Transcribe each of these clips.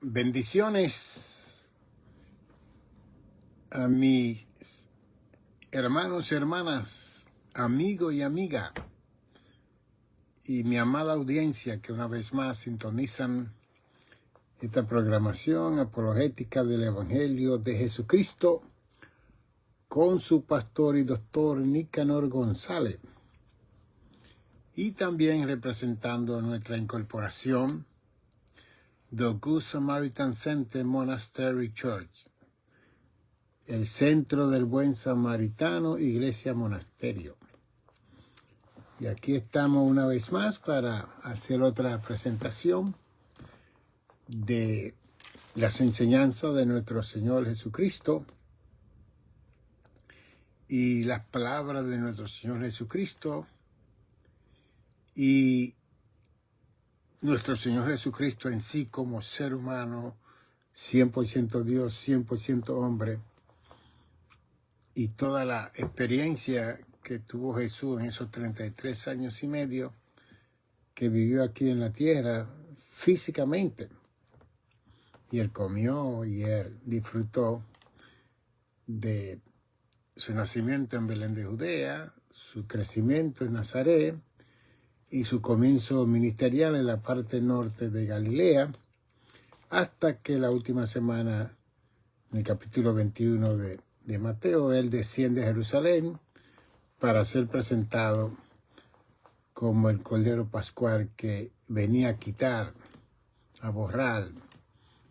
Bendiciones a mis hermanos y hermanas, amigos y amiga, y mi amada audiencia que una vez más sintonizan esta programación apologética del Evangelio de Jesucristo con su pastor y doctor Nicanor González, y también representando nuestra incorporación The Good Samaritan Center Monastery Church, el Centro del Buen Samaritano, Iglesia Monasterio. Y aquí estamos una vez más para hacer otra presentación de las enseñanzas de nuestro Señor Jesucristo y las palabras de nuestro Señor Jesucristo y nuestro Señor Jesucristo en sí como ser humano, 100% Dios, 100% hombre, y toda la experiencia que tuvo Jesús en esos 33 años y medio que vivió aquí en la tierra físicamente. Y él comió y él disfrutó de su nacimiento en Belén de Judea, su crecimiento en Nazaret y su comienzo ministerial en la parte norte de Galilea, hasta que la última semana, en el capítulo 21 de Mateo, él desciende a Jerusalén para ser presentado como el Cordero Pascual que venía a quitar, a borrar,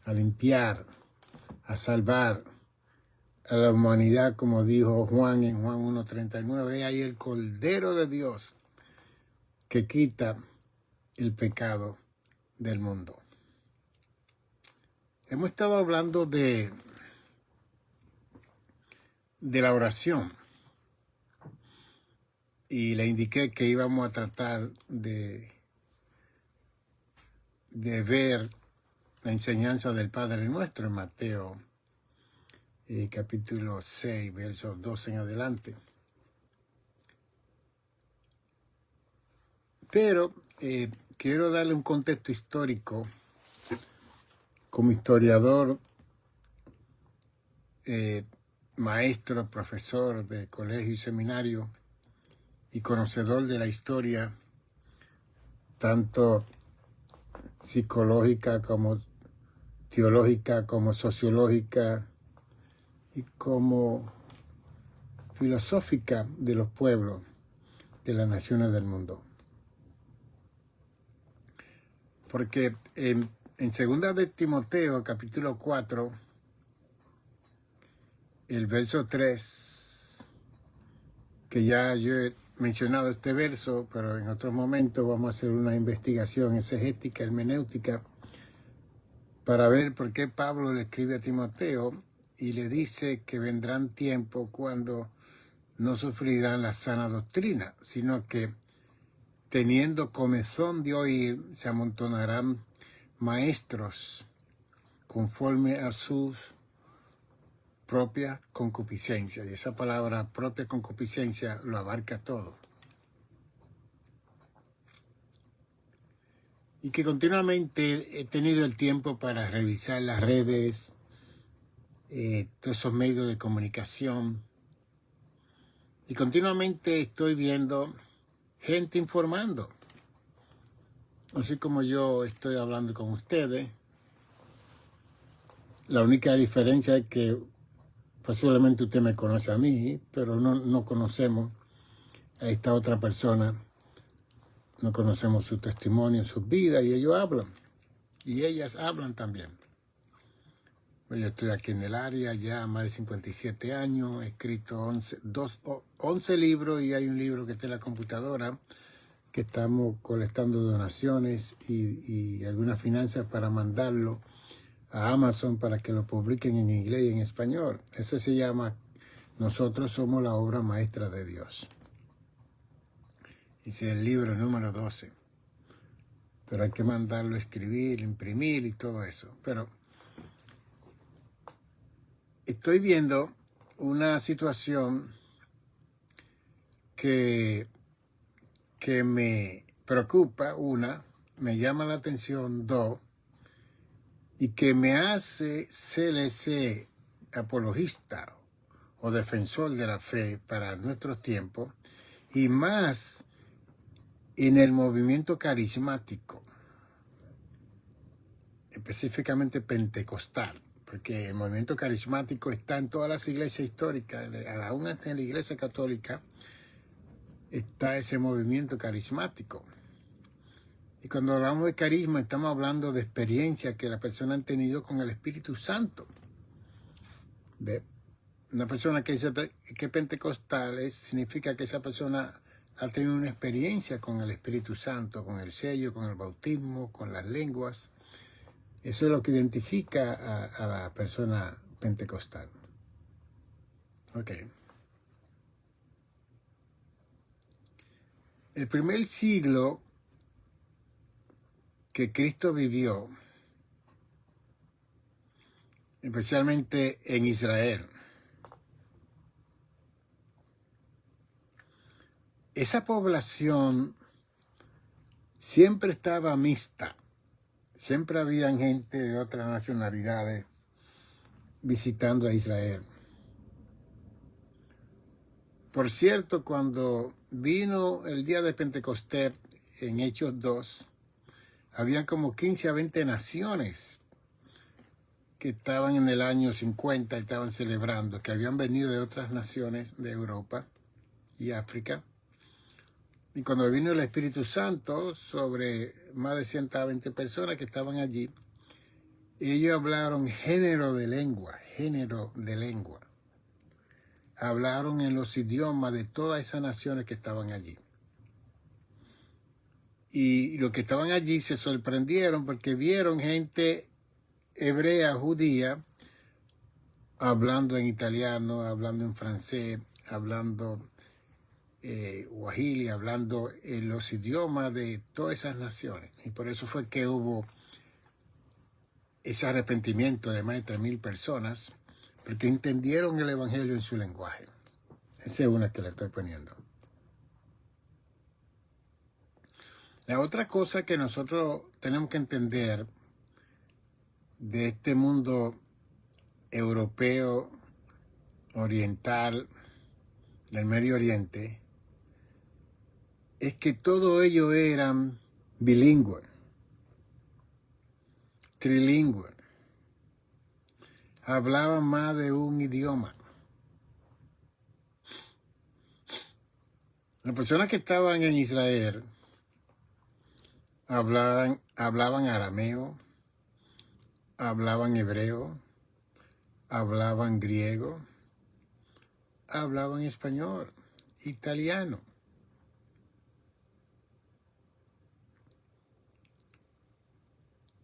a limpiar, a salvar a la humanidad, como dijo Juan en Juan 1:39. He ahí el Cordero de Dios que quita el pecado del mundo. Hemos estado hablando de la oración y le indiqué que íbamos a tratar de ver la enseñanza del Padre Nuestro en Mateo capítulo 6, versos 12 en adelante. Pero quiero darle un contexto histórico como historiador, maestro, profesor de colegio y seminario y conocedor de la historia, tanto psicológica como teológica, como sociológica y como filosófica de los pueblos de las naciones del mundo. Porque en 2 de Timoteo, capítulo 4, el verso 3, que ya yo he mencionado este verso, pero en otro momento vamos a hacer una investigación exegética, hermenéutica, para ver por qué Pablo le escribe a Timoteo y le dice que vendrán tiempos cuando no sufrirán la sana doctrina, sino que teniendo comezón de oír, se amontonarán maestros conforme a sus propias concupiscencias. Y esa palabra propia concupiscencia lo abarca todo. Y que continuamente he tenido el tiempo para revisar las redes, todos esos medios de comunicación. Y continuamente estoy viendo gente informando. Así como yo estoy hablando con ustedes. La única diferencia es que posiblemente usted me conoce a mí, pero no conocemos a esta otra persona. No conocemos su testimonio, sus vidas, y ellos hablan. Y ellas hablan también. Yo estoy aquí en el área ya más de 57 años, he escrito 11 libros, y hay un libro que está en la computadora que estamos colectando donaciones y algunas finanzas para mandarlo a Amazon para que lo publiquen en inglés y en español. Eso se llama Nosotros somos la obra maestra de Dios. Ese es el libro número 12. Pero hay que mandarlo a escribir, imprimir y todo eso. Pero estoy viendo una situación que me preocupa, una, me llama la atención, dos, y que me hace ser ese apologista o defensor de la fe para nuestros tiempos, y más en el movimiento carismático, específicamente pentecostal, porque el movimiento carismático está en todas las iglesias históricas, aún hasta en la iglesia católica está ese movimiento carismático. Y cuando hablamos de carisma, estamos hablando de experiencia que la persona ha tenido con el Espíritu Santo. ¿Ve? Una persona que dice que es pentecostal significa que esa persona ha tenido una experiencia con el Espíritu Santo, con el sello, con el bautismo, con las lenguas. Eso es lo que identifica a la persona pentecostal. Ok. El primer siglo que Cristo vivió, especialmente en Israel, esa población siempre estaba mixta. Siempre había gente de otras nacionalidades visitando a Israel. Por cierto, cuando vino el día de Pentecostés en Hechos 2, habían como 15 a 20 naciones que estaban en el año 50 y estaban celebrando, que habían venido de otras naciones de Europa y África. Y cuando vino el Espíritu Santo sobre más de 120 personas que estaban allí, ellos hablaron género de lengua. Hablaron en los idiomas de todas esas naciones que estaban allí. Y los que estaban allí se sorprendieron porque vieron gente hebrea, judía, hablando en italiano, hablando en francés, hablando Swahili, hablando en los idiomas de todas esas naciones. Y por eso fue que hubo ese arrepentimiento de más de 3,000 personas, porque entendieron el evangelio en su lenguaje. Esa es una que le estoy poniendo. La otra cosa que nosotros tenemos que entender de este mundo europeo, oriental, del Medio Oriente, es que todos ellos eran bilingües, trilingües, hablaban más de un idioma. Las personas que estaban en Israel hablaban arameo, hablaban hebreo, hablaban griego, hablaban español, italiano.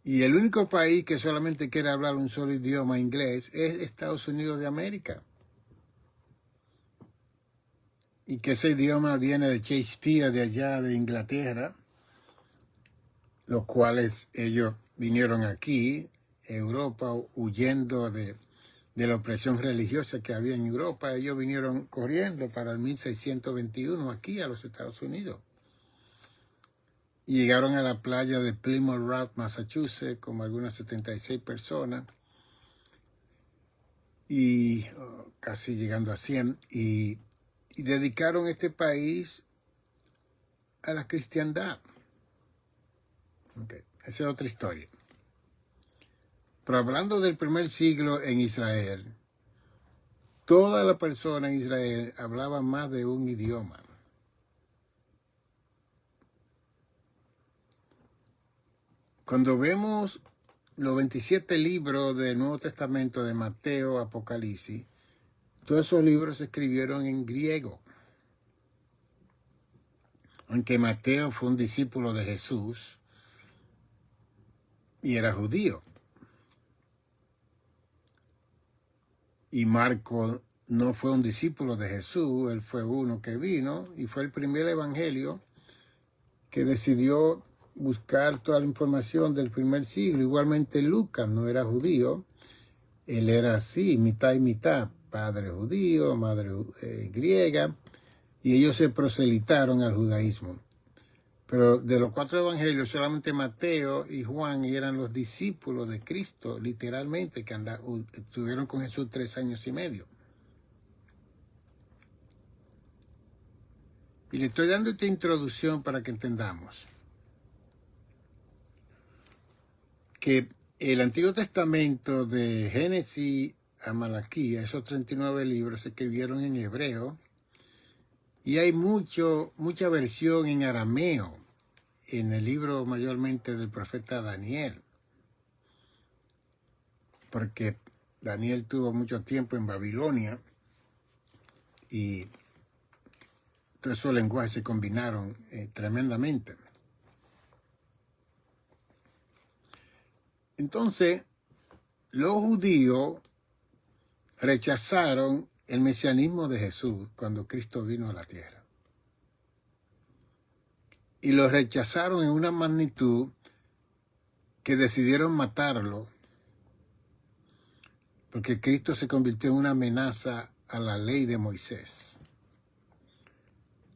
Y el único país que solamente quiere hablar un solo idioma, inglés, es Estados Unidos de América. Y que ese idioma viene de Shakespeare, de allá de Inglaterra, los cuales ellos vinieron aquí, Europa, huyendo de la opresión religiosa que había en Europa. Ellos vinieron corriendo para el 1621 aquí a los Estados Unidos. Y llegaron a la playa de Plymouth Rock, Massachusetts, como algunas 76 personas, y casi llegando a 100, y dedicaron este país a la cristiandad. Okay. Esa es otra historia. Pero hablando del primer siglo en Israel, toda la persona en Israel hablaba más de un idioma. Cuando vemos los 27 libros del Nuevo Testamento de Mateo, Apocalipsis, todos esos libros se escribieron en griego. Aunque Mateo fue un discípulo de Jesús y era judío. Y Marco no fue un discípulo de Jesús, él fue uno que vino y fue el primer evangelio que decidió buscar toda la información del primer siglo. Igualmente Lucas no era judío, él era así, mitad y mitad, padre judío, madre griega, y ellos se proselitaron al judaísmo. Pero de los 4 evangelios, solamente Mateo y Juan eran los discípulos de Cristo, literalmente, que estuvieron con Jesús 3 años y medio. Y le estoy dando esta introducción para que entendamos que el Antiguo Testamento, de Génesis a Malaquías, esos 39 libros se escribieron en hebreo, y hay mucha versión en arameo en el libro mayormente del profeta Daniel, porque Daniel tuvo mucho tiempo en Babilonia y todos esos lenguajes se combinaron tremendamente. Entonces, los judíos rechazaron el mesianismo de Jesús cuando Cristo vino a la tierra. Y lo rechazaron en una magnitud que decidieron matarlo, porque Cristo se convirtió en una amenaza a la ley de Moisés,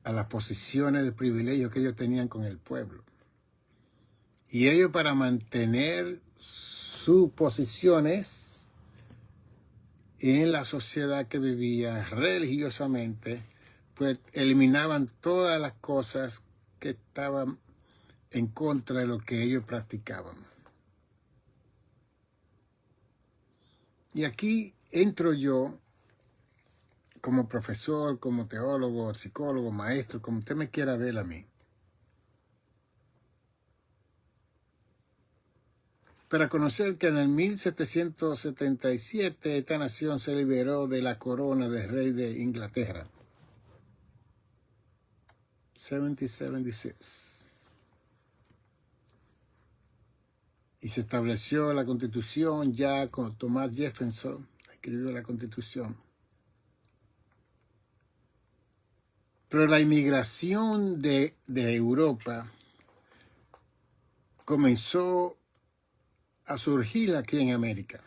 a las posiciones de privilegio que ellos tenían con el pueblo. Y ellos, para mantener sus posiciones en la sociedad que vivía religiosamente, pues eliminaban todas las cosas que estaban en contra de lo que ellos practicaban. Y aquí entro yo como profesor, como teólogo, psicólogo, maestro, como usted me quiera ver a mí, para conocer que en el 1777 esta nación se liberó de la corona del rey de Inglaterra. 1776. Y se estableció la Constitución ya con Thomas Jefferson, escribió la Constitución. Pero la inmigración de Europa comenzó a surgir aquí en América.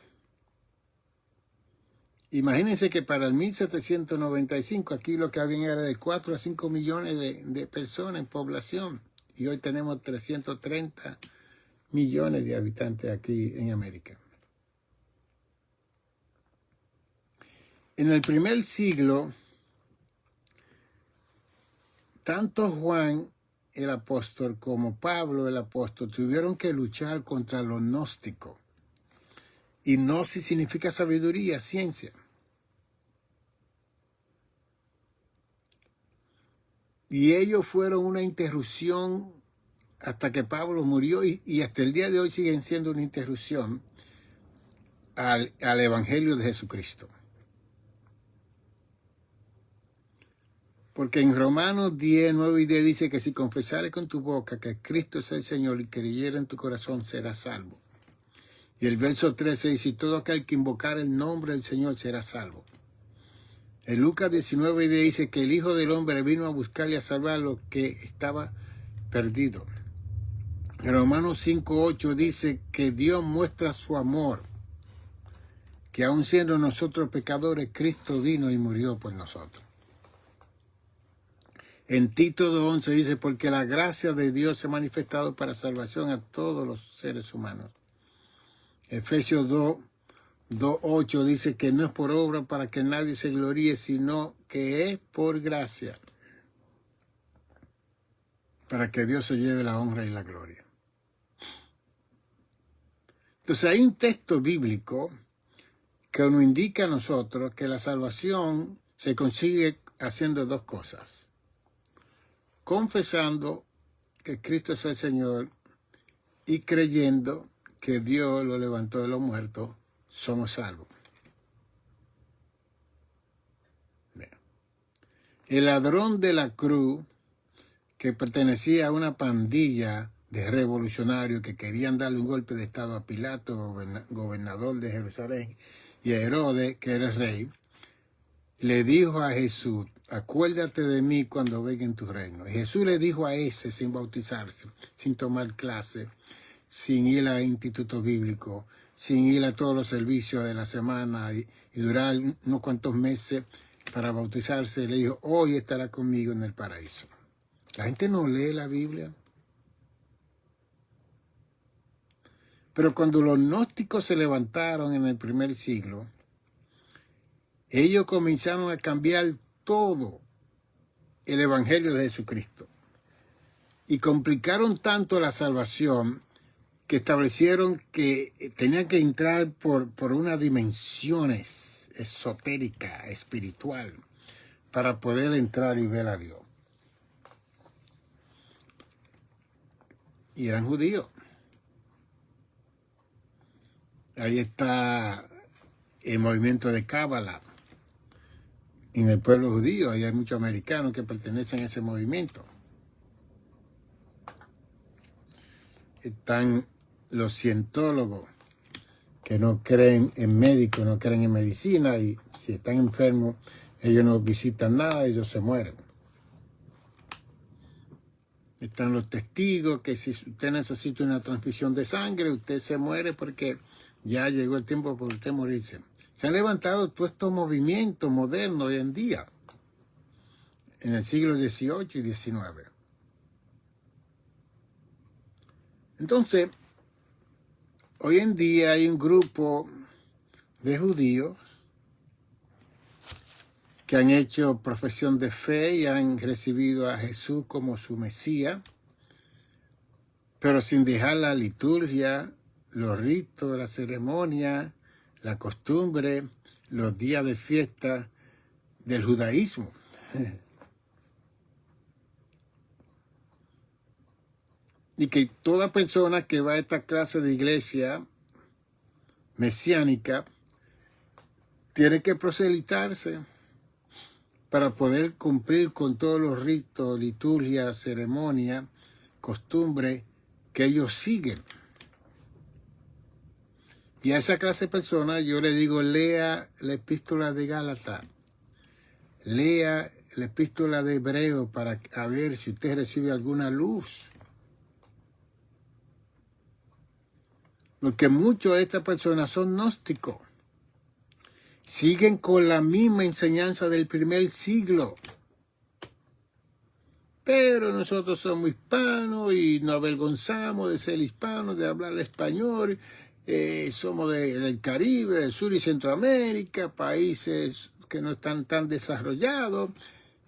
Imagínense que para el 1795 aquí lo que había era de 4 a 5 millones de personas en población. Y hoy tenemos 330 millones de habitantes aquí en América. En el primer siglo, tanto Juan el apóstol como Pablo el apóstol tuvieron que luchar contra los gnósticos. Y gnosis significa sabiduría, ciencia. Y ellos fueron una interrupción hasta que Pablo murió y hasta el día de hoy siguen siendo una interrupción al Evangelio de Jesucristo. Porque en Romanos 10, 9 y 10 dice que si confesares con tu boca que Cristo es el Señor y creyere en tu corazón, serás salvo. Y el verso 13 dice, todo aquel que invocar el nombre del Señor será salvo. En Lucas 19 y 10 dice que el Hijo del Hombre vino a buscar y a salvar lo que estaba perdido. En Romanos 5, 8 dice que Dios muestra su amor, que aun siendo nosotros pecadores, Cristo vino y murió por nosotros. En Tito 2:11 dice, porque la gracia de Dios se ha manifestado para salvación a todos los seres humanos. Efesios 2:8 dice que no es por obra para que nadie se gloríe, sino que es por gracia, para que Dios se lleve la honra y la gloria. Entonces hay un texto bíblico que nos indica a nosotros que la salvación se consigue haciendo dos cosas. Confesando que Cristo es el Señor y creyendo que Dios lo levantó de los muertos, somos salvos. Bien. El ladrón de la cruz, que pertenecía a una pandilla de revolucionarios que querían darle un golpe de estado a Pilato, gobernador de Jerusalén, y a Herodes, que era el rey, le dijo a Jesús, acuérdate de mí cuando venga en tu reino. Y Jesús le dijo a ese sin bautizarse, sin tomar clase, sin ir al instituto bíblico, sin ir a todos los servicios de la semana y durar unos cuantos meses para bautizarse, le dijo, hoy estará conmigo en el paraíso. La gente no lee la Biblia. Pero cuando los gnósticos se levantaron en el primer siglo, ellos comenzaron a cambiar todo el Evangelio de Jesucristo. Y complicaron tanto la salvación que establecieron que tenían que entrar por unas dimensiones esotéricas, espiritual, para poder entrar y ver a Dios. Y eran judíos. Ahí está el movimiento de Cábala. En el pueblo judío, ahí hay muchos americanos que pertenecen a ese movimiento. Están los cientólogos que no creen en médicos, no creen en medicina, y si están enfermos, ellos no visitan nada, ellos se mueren. Están los testigos que si usted necesita una transfusión de sangre, usted se muere porque ya llegó el tiempo para usted morirse. Se han levantado todos estos movimientos modernos hoy en día, en el siglo XVIII y XIX. Entonces, hoy en día hay un grupo de judíos que han hecho profesión de fe y han recibido a Jesús como su Mesías, pero sin dejar la liturgia, los ritos, la ceremonia, la costumbre, los días de fiesta del judaísmo. Y que toda persona que va a esta clase de iglesia mesiánica tiene que proselitarse para poder cumplir con todos los ritos, liturgia, ceremonia, costumbre que ellos siguen. Y a esa clase de personas yo le digo, lea la epístola de Gálatas, lea la epístola de Hebreo para ver si usted recibe alguna luz. Porque muchos de estas personas son gnósticos. Siguen con la misma enseñanza del primer siglo. Pero nosotros somos hispanos y nos avergonzamos de ser hispanos, de hablar español. Somos del Caribe, del Sur y Centroamérica, países que no están tan desarrollados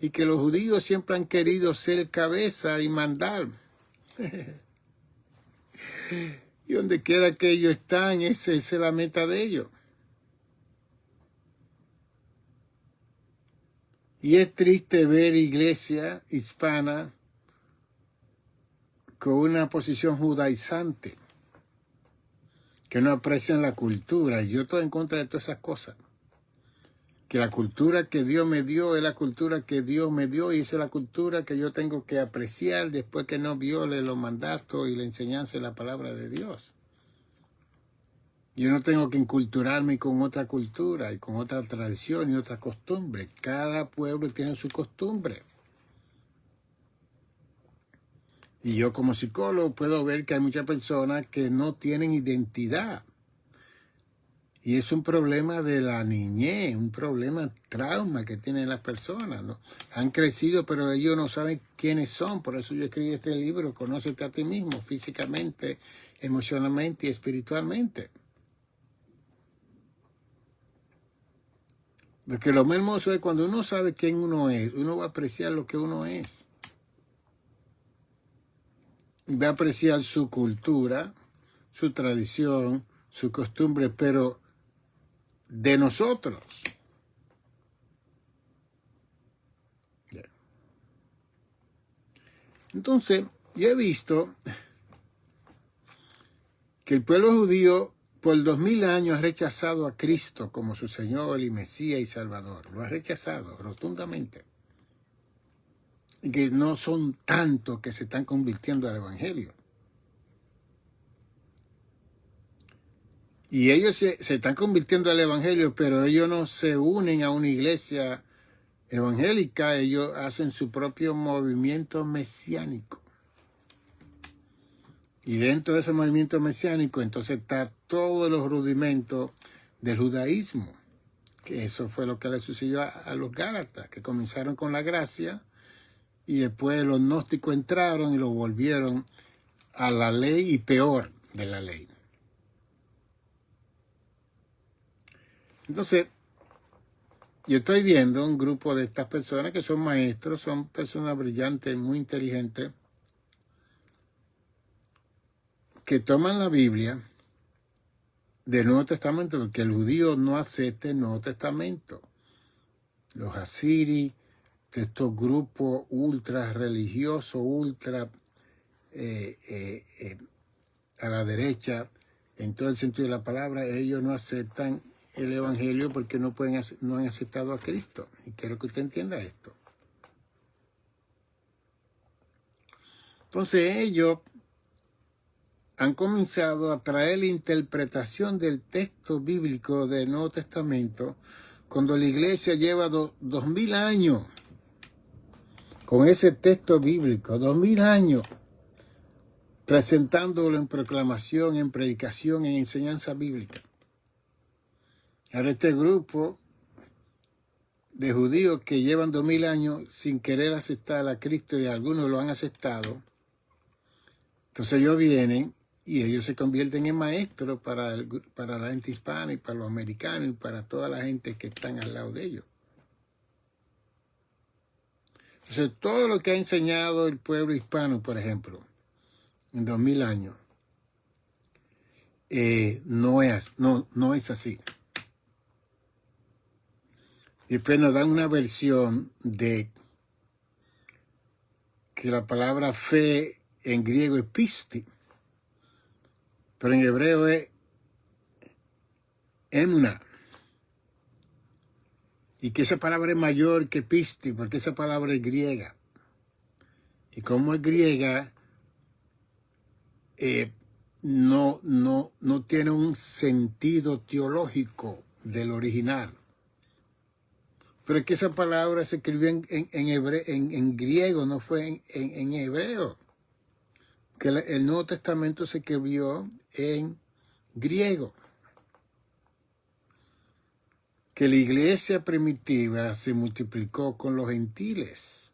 y que los judíos siempre han querido ser cabeza y mandar. Y donde quiera que ellos están, esa es la meta de ellos. Y es triste ver iglesia hispana con una posición judaizante, que no aprecian la cultura. Yo estoy en contra de todas esas cosas. Que la cultura que Dios me dio es la cultura que Dios me dio y esa es la cultura que yo tengo que apreciar después que no viole los mandatos y la enseñanza de la palabra de Dios. Yo no tengo que inculturarme con otra cultura y con otra tradición y otra costumbre. Cada pueblo tiene su costumbre. Y yo como psicólogo puedo ver que hay muchas personas que no tienen identidad. Y es un problema de la niñez, un problema, trauma que tienen las personas, ¿no? Han crecido, pero ellos no saben quiénes son. Por eso yo escribí este libro, Conócete a ti mismo, físicamente, emocionalmente y espiritualmente. Porque lo más hermoso es cuando uno sabe quién uno es, uno va a apreciar lo que uno es. Y va a apreciar su cultura, su tradición, su costumbre, pero de nosotros. Entonces, yo he visto que el pueblo judío por 2000 años ha rechazado a Cristo como su Señor y Mesías y Salvador. Lo ha rechazado rotundamente. Y que no son tantos que se están convirtiendo al Evangelio. Y ellos se están convirtiendo al Evangelio, pero ellos no se unen a una iglesia evangélica, ellos hacen su propio movimiento mesiánico. Y dentro de ese movimiento mesiánico, entonces está todos los rudimentos del judaísmo. Que eso fue lo que le sucedió a los Gálatas, que comenzaron con la gracia y después los gnósticos entraron y lo volvieron a la ley y peor de la ley. Entonces, yo estoy viendo un grupo de estas personas que son maestros, son personas brillantes, muy inteligentes, que toman la Biblia del Nuevo Testamento, porque el judío no acepta el Nuevo Testamento. Los asiris, de estos grupos ultra religiosos, ultra a la derecha, en todo el sentido de la palabra, ellos no aceptan el Evangelio porque no han aceptado a Cristo. Y quiero que usted entienda esto. Entonces ellos han comenzado a traer la interpretación del texto bíblico del Nuevo Testamento cuando la iglesia lleva 2000 años con ese texto bíblico, 2000 años, presentándolo en proclamación, en predicación, en enseñanza bíblica. Ahora este grupo de judíos que llevan 2000 años sin querer aceptar a Cristo y algunos lo han aceptado, entonces ellos vienen y ellos se convierten en maestros para la gente hispana y para los americanos y para toda la gente que están al lado de ellos. Entonces todo lo que ha enseñado el pueblo hispano, por ejemplo, en 2000 años, no es así. Y después nos dan una versión de que la palabra fe en griego es pisti, pero en hebreo es emuna. Y que esa palabra es mayor que pisti, porque esa palabra es griega. Y como es griega, no tiene un sentido teológico del original. Pero es que esa palabra se escribió en griego, no fue en hebreo. Que el Nuevo Testamento se escribió en griego. Que la iglesia primitiva se multiplicó con los gentiles.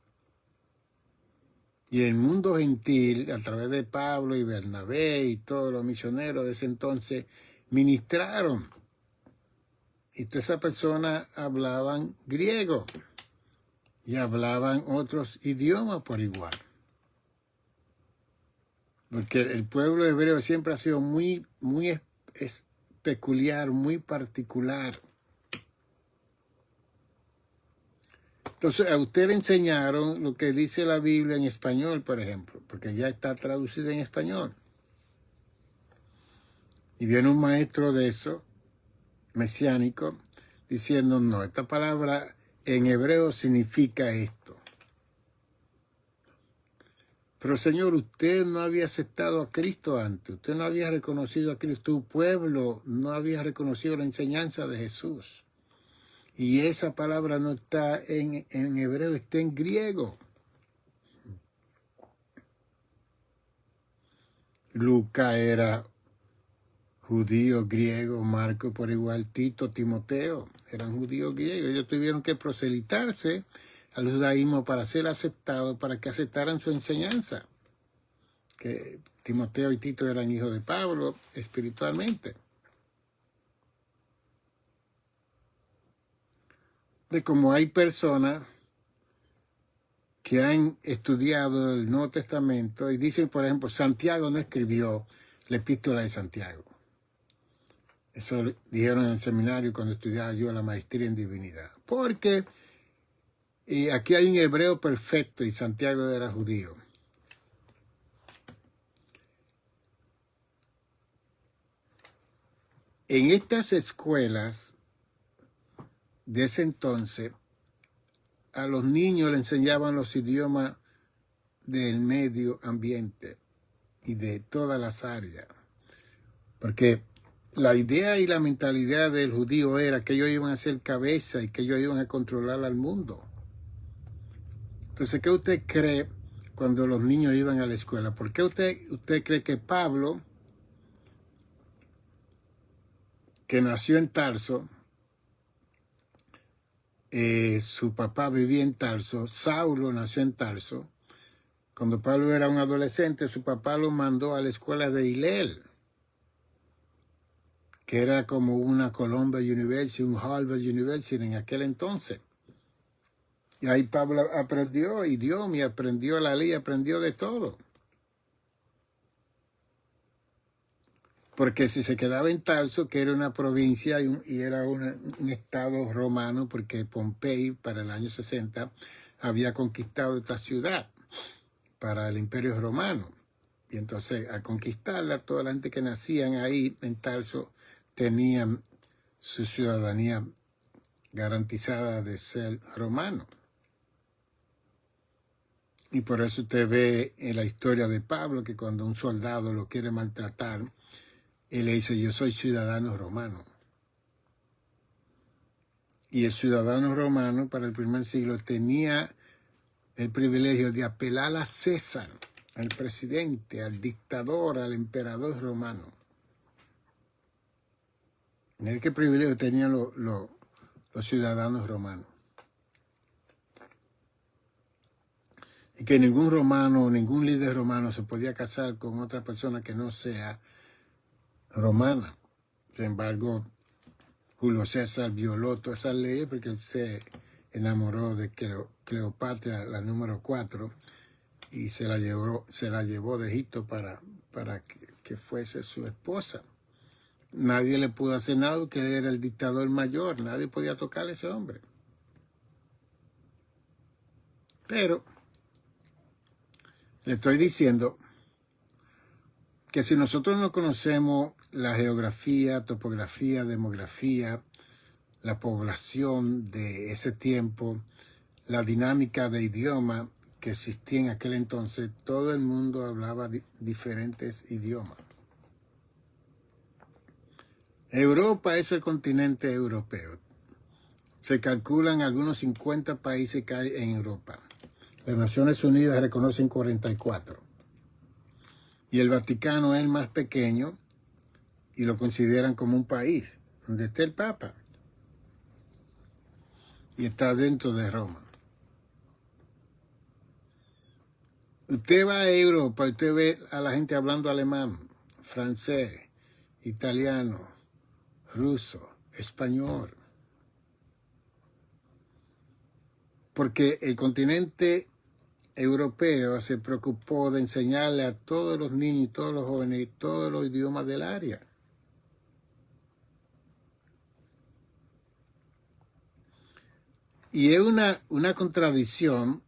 Y el mundo gentil, a través de Pablo y Bernabé y todos los misioneros de ese entonces, ministraron. Y todas esas personas hablaban griego y hablaban otros idiomas por igual. Porque el pueblo hebreo siempre ha sido muy peculiar, muy particular. Entonces, a usted le enseñaron lo que dice la Biblia en español, por ejemplo, porque ya está traducida en español. Y viene un maestro de eso, mesiánico, diciendo, no, esta palabra en hebreo significa esto. Pero Señor, usted no había aceptado a Cristo antes, usted no había reconocido a Cristo, tu pueblo no había reconocido la enseñanza de Jesús. Y esa palabra no está en hebreo, está en griego. Lucas era judío, griego, Marco por igual, Tito, Timoteo, eran judíos griegos. Ellos tuvieron que proselitarse al judaísmo para ser aceptados, para que aceptaran su enseñanza. Que Timoteo y Tito eran hijos de Pablo espiritualmente. De como hay personas que han estudiado el Nuevo Testamento y dicen, por ejemplo, Santiago no escribió la epístola de Santiago. Eso dijeron en el seminario cuando estudiaba yo la maestría en divinidad. Porque aquí hay un hebreo perfecto y Santiago era judío. En estas escuelas de ese entonces, a los niños le enseñaban los idiomas del medio ambiente y de todas las áreas. Porque la idea y la mentalidad del judío era que ellos iban a ser cabeza y que ellos iban a controlar al mundo. Entonces, ¿qué usted cree cuando los niños iban a la escuela? ¿Por qué usted cree que Pablo, que nació en Tarso, su papá vivía en Tarso, Saulo nació en Tarso? Cuando Pablo era un adolescente, su papá lo mandó a la escuela de Hillel, que era como una Columbia University, un Harvard University en aquel entonces. Y ahí Pablo aprendió idioma, y aprendió la ley, aprendió de todo. Porque si se quedaba en Tarso, que era una provincia y era un estado romano, porque Pompey para el año 60 había conquistado esta ciudad para el Imperio Romano. Y entonces al conquistarla, toda la gente que nacían ahí en Tarso tenían su ciudadanía garantizada de ser romano. Y por eso usted ve en la historia de Pablo que cuando un soldado lo quiere maltratar, él le dice, yo soy ciudadano romano. Y el ciudadano romano para el primer siglo tenía el privilegio de apelar a César, al presidente, al dictador, al emperador romano. Mira qué privilegio tenían los ciudadanos romanos. Y que ningún romano, ningún líder romano se podía casar con otra persona que no sea romana. Sin embargo, Julio César violó todas esas leyes porque él se enamoró de Cleopatra, la número 4, y se la llevó de Egipto para que fuese su esposa. Nadie le pudo hacer nada porque él era el dictador mayor, nadie podía tocar a ese hombre. Pero le estoy diciendo que si nosotros no conocemos la geografía, topografía, demografía, la población de ese tiempo, la dinámica de idioma que existía en aquel entonces, todo el mundo hablaba diferentes idiomas. Europa es el continente europeo. Se calculan algunos 50 países que hay en Europa. Las Naciones Unidas reconocen 44. Y el Vaticano es el más pequeño y lo consideran como un país, donde está el Papa. Y está dentro de Roma. Usted va a Europa, usted ve a la gente hablando alemán, francés, italiano, ruso, español. Porque el continente europeo se preocupó de enseñarle a todos los niños y todos los jóvenes todos los idiomas del área. Y es una contradicción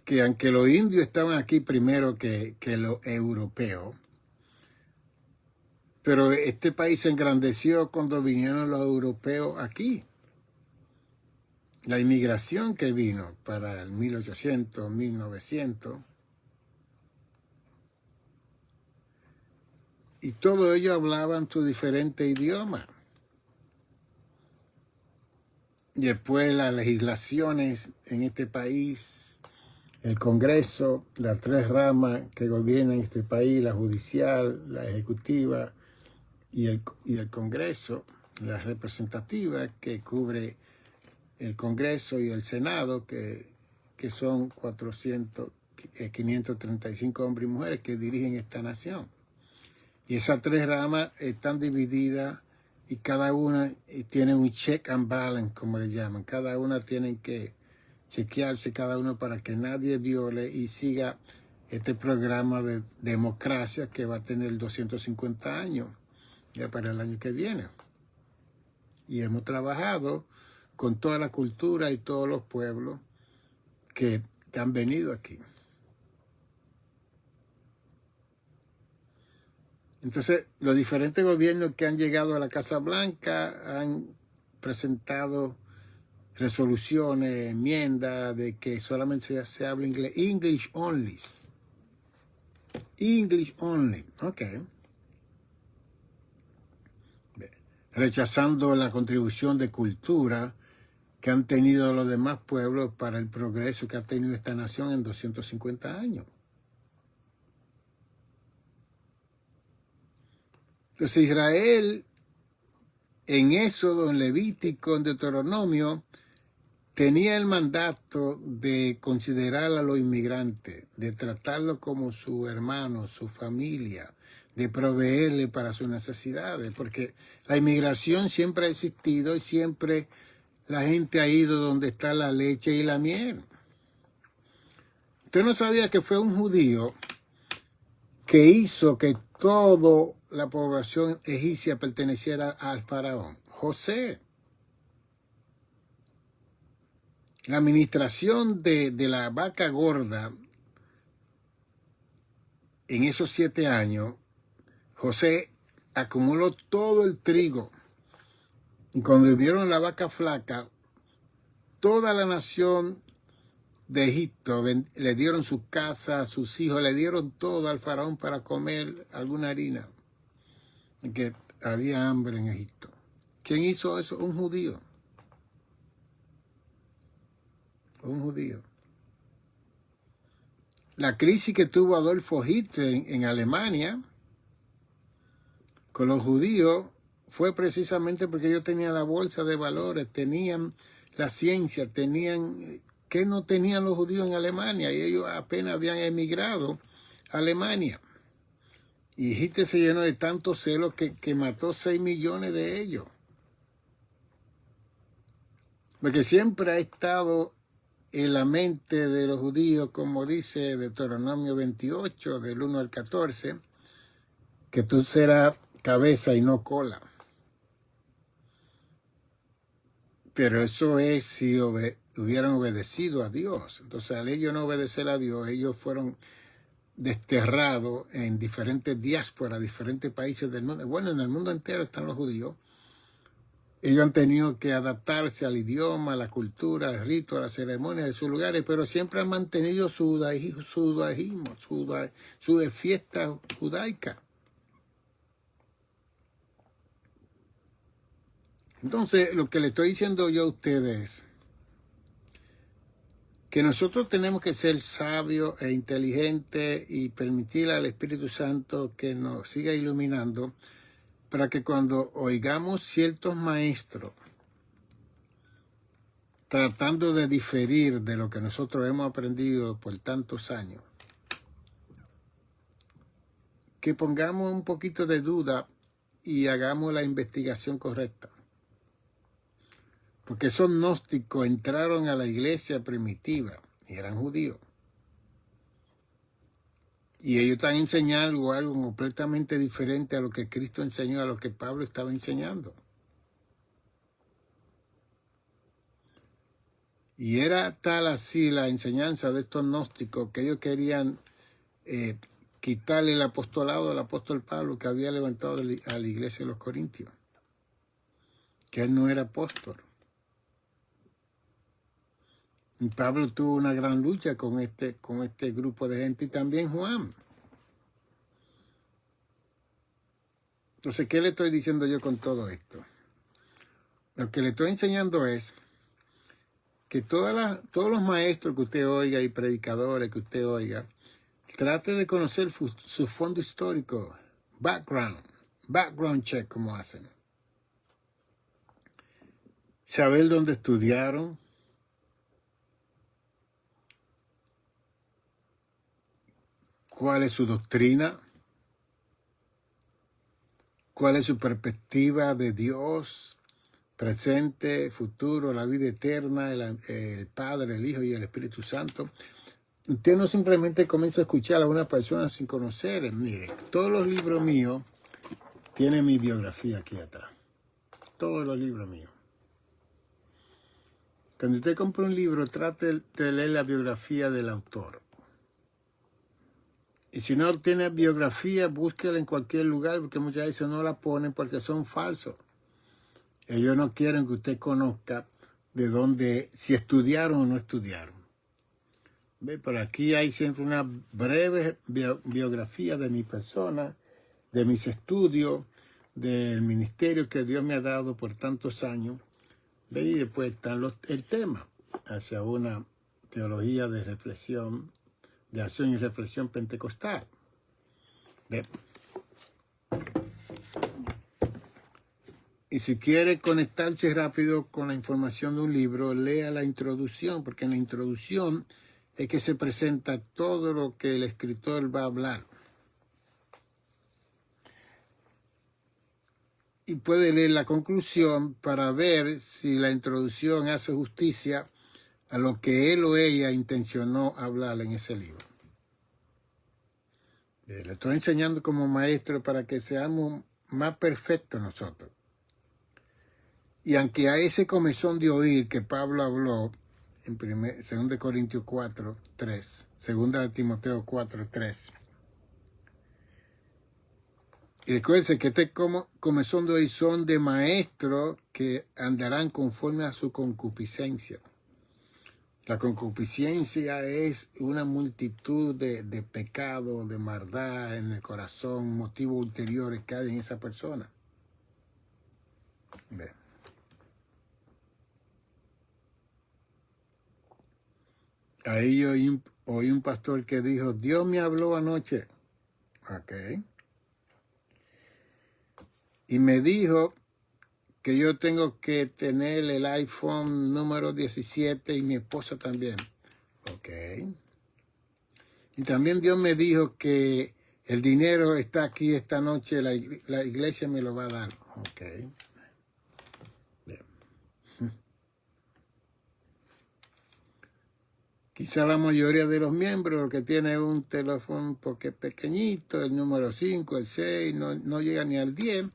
que aunque los indios estaban aquí primero que los europeos, pero este país se engrandeció cuando vinieron los europeos aquí. La inmigración que vino para el 1800, 1900, y todos ellos hablaban su diferente idioma. Y después las legislaciones en este país, el Congreso, las 3 ramas que gobiernan este país, la judicial, la ejecutiva y el Congreso, la representativa que cubre el Congreso y el Senado, que son 535 hombres y mujeres que dirigen esta nación. Y esas 3 ramas están divididas y cada una tiene un check and balance, como le llaman. Cada una tiene que chequearse cada uno para que nadie viole y siga este programa de democracia que va a tener 250 años ya para el año que viene. Y hemos trabajado con toda la cultura y todos los pueblos que han venido aquí. Entonces, los diferentes gobiernos que han llegado a la Casa Blanca han presentado resoluciones, enmiendas de que solamente se habla inglés. English only. English only. Ok. Rechazando la contribución de cultura que han tenido los demás pueblos para el progreso que ha tenido esta nación en 250 años. Entonces Israel, en Éxodo, en Levítico, en Deuteronomio, tenía el mandato de considerar a los inmigrantes, de tratarlos como su hermano, su familia, de proveerle para sus necesidades, porque la inmigración siempre ha existido y siempre la gente ha ido donde está la leche y la miel. Usted no sabía que fue un judío que hizo que toda la población egipcia perteneciera al faraón, José. La administración de la vaca gorda en esos 7 años, José acumuló todo el trigo. Y cuando vieron la vaca flaca, toda la nación de Egipto le dieron su casa, sus hijos, le dieron todo al faraón para comer alguna harina. Que había hambre en Egipto. ¿Quién hizo eso? Un judío. Un judío. La crisis que tuvo Adolfo Hitler en Alemania con los judíos fue precisamente porque ellos tenían la bolsa de valores, tenían la ciencia, tenían que no tenían los judíos en Alemania, y ellos apenas habían emigrado a Alemania. Y Hitler se llenó de tanto celo que mató 6 millones de ellos. Porque siempre ha estado en la mente de los judíos, como dice Deuteronomio 28, del 1 al 14, que tú serás cabeza y no cola. Pero eso es si hubieran obedecido a Dios. Entonces, al ellos no obedecer a Dios, ellos fueron desterrados en diferentes diásporas, diferentes países del mundo. Bueno, en el mundo entero están los judíos. Ellos han tenido que adaptarse al idioma, a la cultura, al rito, a las ceremonias de sus lugares, pero siempre han mantenido su judaísmo, su fiesta judaica. Entonces, lo que le estoy diciendo yo a ustedes, que nosotros tenemos que ser sabios e inteligentes y permitir al Espíritu Santo que nos siga iluminando para que cuando oigamos ciertos maestros tratando de diferir de lo que nosotros hemos aprendido por tantos años, que pongamos un poquito de duda y hagamos la investigación correcta. Porque esos gnósticos entraron a la iglesia primitiva y eran judíos. Y ellos están enseñando algo completamente diferente a lo que Cristo enseñó, a lo que Pablo estaba enseñando. Y era tal así la enseñanza de estos gnósticos que ellos querían quitarle el apostolado al apóstol Pablo, que había levantado a la iglesia de los Corintios, que él no era apóstol. Y Pablo tuvo una gran lucha con este grupo de gente, y también Juan. Entonces, ¿qué le estoy diciendo yo con todo esto? Lo que le estoy enseñando es que todos los maestros que usted oiga y predicadores que usted oiga, trate de conocer su fondo histórico, background check, como hacen. Saber dónde estudiaron, cuál es su doctrina, cuál es su perspectiva de Dios, presente, futuro, la vida eterna, el Padre, el Hijo y el Espíritu Santo. Usted no simplemente comienza a escuchar a una persona sin conocer. Mire, todos los libros míos tienen mi biografía aquí atrás. Todos los libros míos. Cuando usted compra un libro, trate de leer la biografía del autor. Y si no tiene biografía, búsquela en cualquier lugar, porque muchas veces no la ponen porque son falsos. Ellos no quieren que usted conozca de dónde, si estudiaron o no estudiaron. ¿Ve? Por aquí hay siempre una breve biografía de mi persona, de mis estudios, del ministerio que Dios me ha dado por tantos años. ¿Ve? Y después está el tema hacia una teología de reflexión, de acción y reflexión pentecostal. ¿Ve? Y si quiere conectarse rápido con la información de un libro, lea la introducción, porque en la introducción es que se presenta todo lo que el escritor va a hablar. y puede leer la conclusión para ver si la introducción hace justicia a lo que él o ella intencionó hablar en ese libro. Le estoy enseñando como maestro para que seamos más perfectos nosotros. Y aunque a ese comezón de oír que Pablo habló en 2 Corintios 4, 3, 2 Timoteo 4, 3, y recuérdense que este comezón de oír son de maestros que andarán conforme a su concupiscencia. La concupiscencia es una multitud de pecados, de maldad en el corazón, motivos ulteriores que hay en esa persona. Ve. Ahí oí un pastor que dijo, Dios me habló anoche. Ok. Y me dijo que yo tengo que tener el iPhone número 17 y mi esposa también. Ok. Y también Dios me dijo que el dinero está aquí esta noche, la iglesia me lo va a dar. Ok. Bien. Quizá la mayoría de los miembros que tiene un teléfono porque es pequeñito, el número 5, el 6, no llega ni al 10.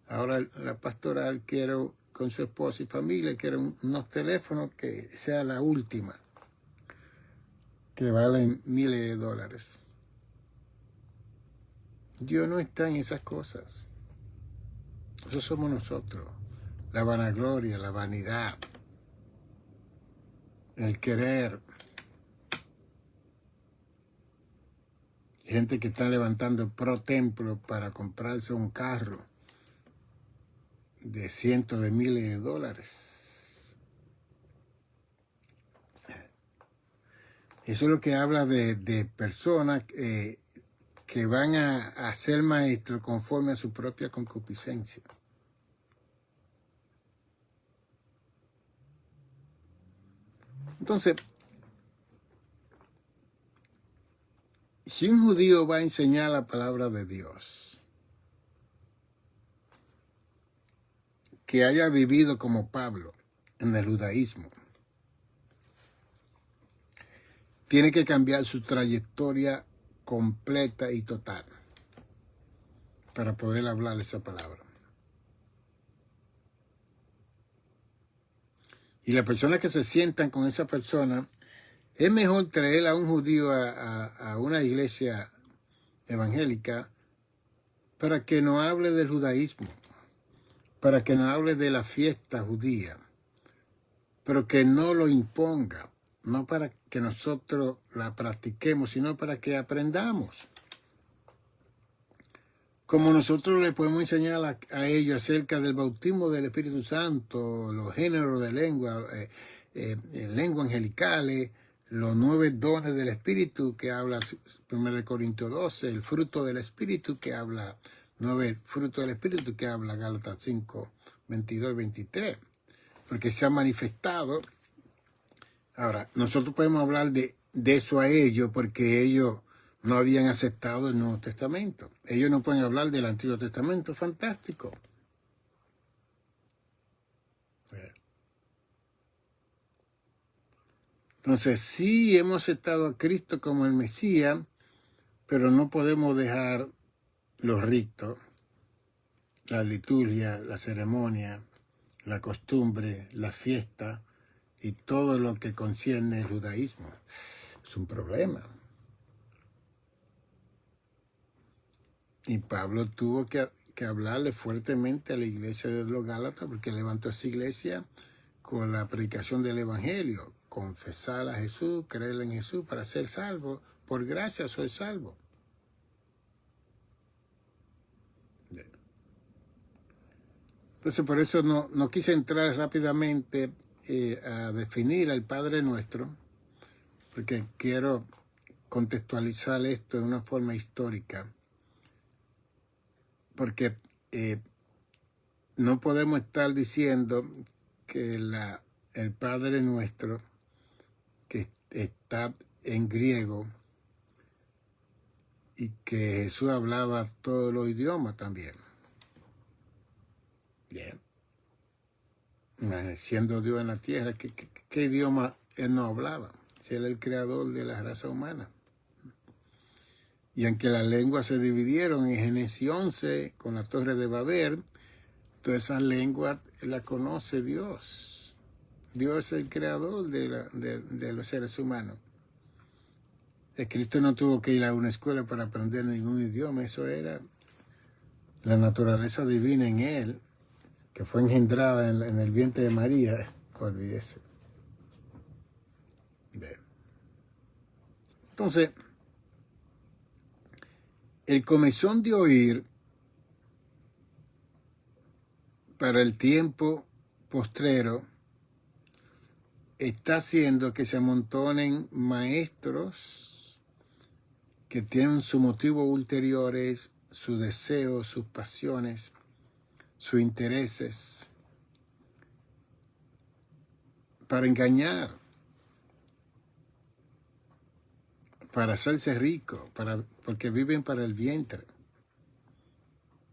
Ahora la pastoral quiere, con su esposa y familia, quiere unos teléfonos que sea la última, que valen miles de dólares. Dios no está en esas cosas. Eso somos nosotros. La vanagloria, la vanidad, el querer. Gente que está levantando pro templo para comprarse un carro de cientos de miles de dólares. Eso es lo que habla de personas que van a ser maestros conforme a su propia concupiscencia. Entonces, si un judío va a enseñar la palabra de Dios, que haya vivido como Pablo en el judaísmo, tiene que cambiar su trayectoria completa y total para poder hablar esa palabra. Y las personas que se sientan con esa persona, es mejor traer a un judío a una iglesia evangélica para que nos hable del judaísmo, para que nos hable de la fiesta judía, pero que no lo imponga, no para que nosotros la practiquemos, sino para que aprendamos. Como nosotros le podemos enseñar a ellos acerca del bautismo del Espíritu Santo, los géneros de lengua, lengua angelicales, los 9 dones del Espíritu que habla 1 Corintios 12, el fruto del Espíritu que habla 9 frutos del Espíritu que habla Gálatas 5, 22 y 23, porque se ha manifestado. Ahora, nosotros podemos hablar de eso a ellos porque ellos no habían aceptado el Nuevo Testamento. Ellos no pueden hablar del Antiguo Testamento. Fantástico. Entonces, sí hemos aceptado a Cristo como el Mesías, pero no podemos dejar los ritos, la liturgia, la ceremonia, la costumbre, la fiesta y todo lo que concierne el judaísmo. Es un problema. Y Pablo tuvo que hablarle fuertemente a la iglesia de los Gálatas porque levantó esa iglesia con la predicación del Evangelio. Confesar a Jesús, creer en Jesús para ser salvo. Por gracia soy salvo. Entonces por eso no quise entrar rápidamente a definir al Padre Nuestro, porque quiero contextualizar esto de una forma histórica. Porque no podemos estar diciendo que el Padre Nuestro, que está en griego, y que Jesús hablaba todos los idiomas también. Bien. Siendo Dios en la tierra, ¿qué idioma él no hablaba? Si él es el creador de la raza humana. Y aunque las lenguas se dividieron en Génesis 11 con la Torre de Babel, todas esas lenguas las conoce Dios. Dios es el creador de los seres humanos. El Cristo no tuvo que ir a una escuela para aprender ningún idioma, eso era la naturaleza divina en él, que fue engendrada en el vientre de María. Olvídese. Bien. Entonces, el comezón de oír para el tiempo postrero está haciendo que se amontonen maestros que tienen sus motivos ulteriores, sus deseos, sus pasiones, sus intereses, para engañar, para hacerse ricos, porque viven para el vientre,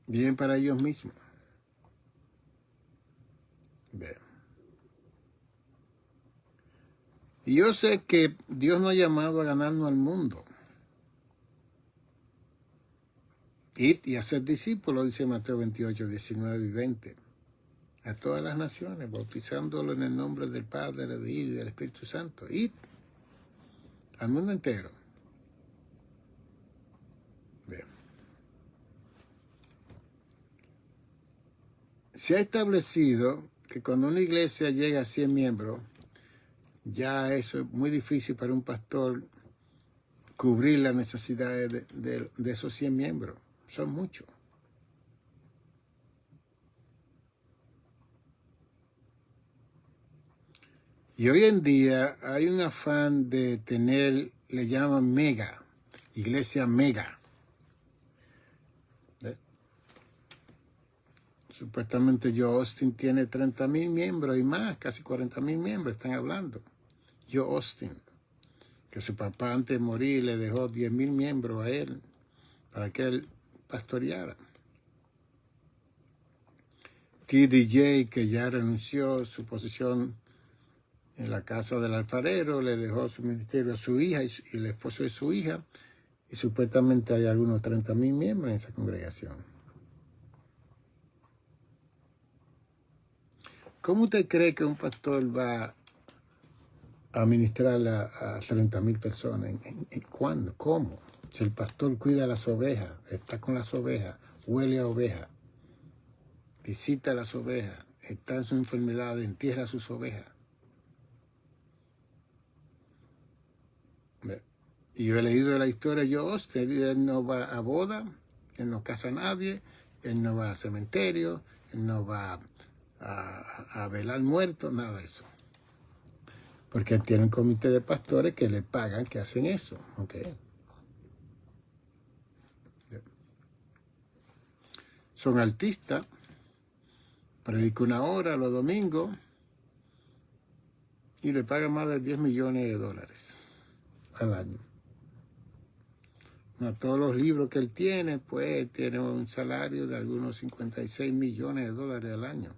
viven para ellos mismos. Bien. Y yo sé que Dios nos ha llamado a ganarnos al mundo. Id y hacer discípulos, dice Mateo 28, 19 y 20, a todas las naciones, bautizándolo en el nombre del Padre, del Hijo y del Espíritu Santo. Id al mundo entero. Bien. Se ha establecido que cuando una iglesia llega a 100 miembros, ya eso es muy difícil para un pastor cubrir las necesidades de esos 100 miembros. Son muchos. Y hoy en día hay un afán de tener, le llaman mega, iglesia mega. Supuestamente Joe Austin tiene 30,000 miembros y más, casi 40,000 miembros están hablando. Joe Austin, que su papá antes de morir le dejó 10,000 miembros a él para que él pastoreara. TDJ, que ya renunció a su posición en la casa del alfarero, le dejó su ministerio a su hija y el esposo de su hija, y supuestamente hay algunos 30,000 miembros en esa congregación. ¿Cómo usted cree que un pastor va a ministrar a 30,000 personas? ¿Cuándo? ¿Cómo? Si el pastor cuida las ovejas, está con las ovejas, huele a ovejas, visita a las ovejas, está en su enfermedad, entierra a sus ovejas. Y yo he leído la historia de Joe Austin. Él no va a boda, él no casa a nadie, él no va a cementerio, él no va a velar muertos, nada de eso. Porque él tiene un comité de pastores que le pagan, que hacen eso. ¿Okay? Son artistas, predican una hora los domingos y le pagan más de $10 millones al año. A todos los libros que él tiene, pues tiene un salario de algunos $56 millones al año.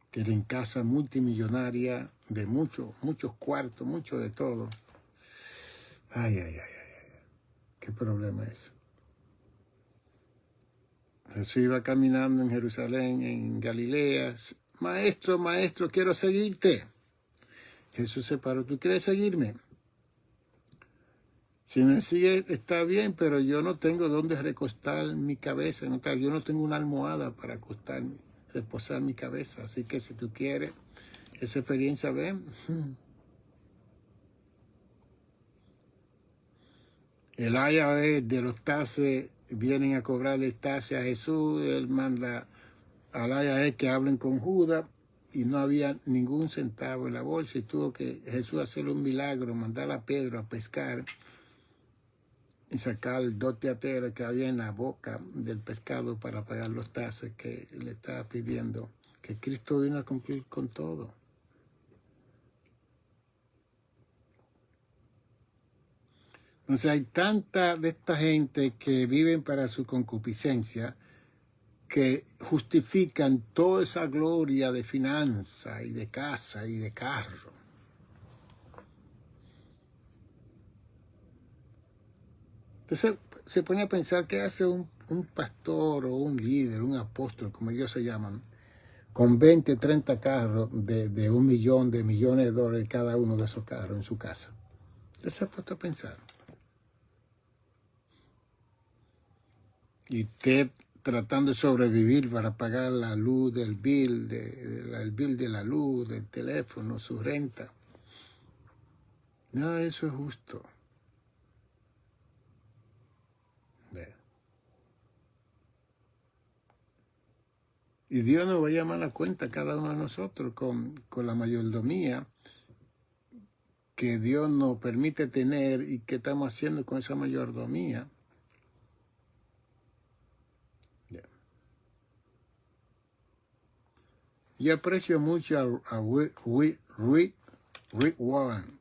Tienen casa multimillonaria de muchos cuartos, mucho de todo. Ay. ¿Qué problema es? Jesús iba caminando en Jerusalén, en Galilea. Maestro, quiero seguirte. Jesús se paró. ¿Tú quieres seguirme? Si me sigue, está bien, pero yo no tengo dónde recostar mi cabeza. Yo no tengo una almohada para acostarme, reposar mi cabeza. Así que si tú quieres esa experiencia, ven. El IRS de los taxes vienen a cobrarle taxes a Jesús. Él manda al IRS que hablen con Judas y no había ningún centavo en la bolsa y tuvo que Jesús hacerle un milagro, mandar a Pedro a pescar y sacar el 2 teateros que había en la boca del pescado para pagar los taxes que le estaba pidiendo, que Cristo vino a cumplir con todo. Entonces hay tanta de esta gente que viven para su concupiscencia que justifican toda esa gloria de finanza y de casa y de carro. Entonces se pone a pensar qué hace un pastor o un líder, un apóstol, como ellos se llaman, con 20, 30 carros de $1 millón, de millones de dólares cada uno de esos carros en su casa. Entonces se ha puesto a pensar. Y usted tratando de sobrevivir para pagar la luz del bill, el bill de la luz, del teléfono, su renta. Nada de eso es justo. Y Dios nos va a llamar a cuenta a cada uno de nosotros con la mayordomía que Dios nos permite tener y qué estamos haciendo con esa mayordomía. Yo aprecio mucho a Rick Warren.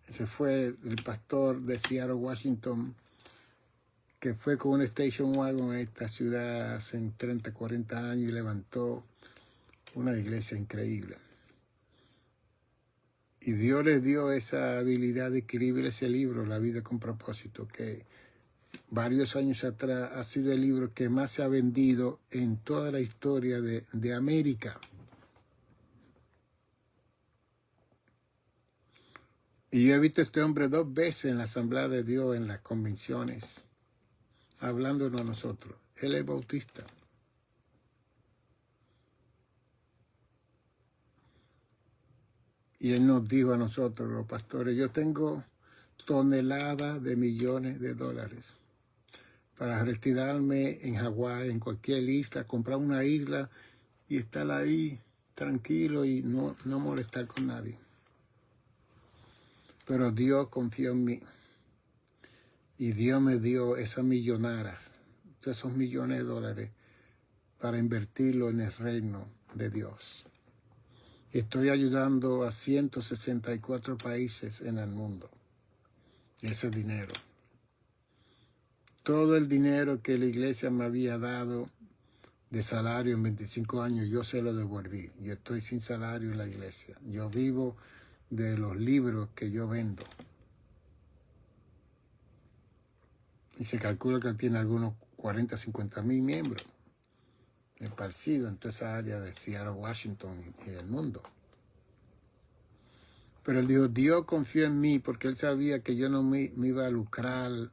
Ese fue el pastor de Seattle, Washington, que fue con un station wagon a esta ciudad hace 30, 40 años y levantó una iglesia increíble. Y Dios le dio esa habilidad de escribir ese libro, La vida con propósito, que varios años atrás ha sido el libro que más se ha vendido en toda la historia de América. Y yo he visto a este hombre 2 veces en la Asamblea de Dios, en las convenciones, hablándonos a nosotros. Él es bautista. Y él nos dijo a nosotros, los pastores, yo tengo toneladas de millones de dólares para retirarme en Hawái, en cualquier isla, comprar una isla y estar ahí tranquilo y no molestar con nadie. Pero Dios confió en mí. Y Dios me dio esas millonadas, esos millones de dólares, para invertirlo en el reino de Dios. Estoy ayudando a 164 países en el mundo. Ese dinero. Todo el dinero que la iglesia me había dado de salario en 25 años, yo se lo devolví. Yo estoy sin salario en la iglesia. Yo vivo de los libros que yo vendo. Y se calcula que tiene algunos 40, 50 mil miembros esparcidos en toda esa área de Seattle, Washington y el mundo. Pero él dijo, Dios confió en mí porque él sabía que yo no me iba a lucrar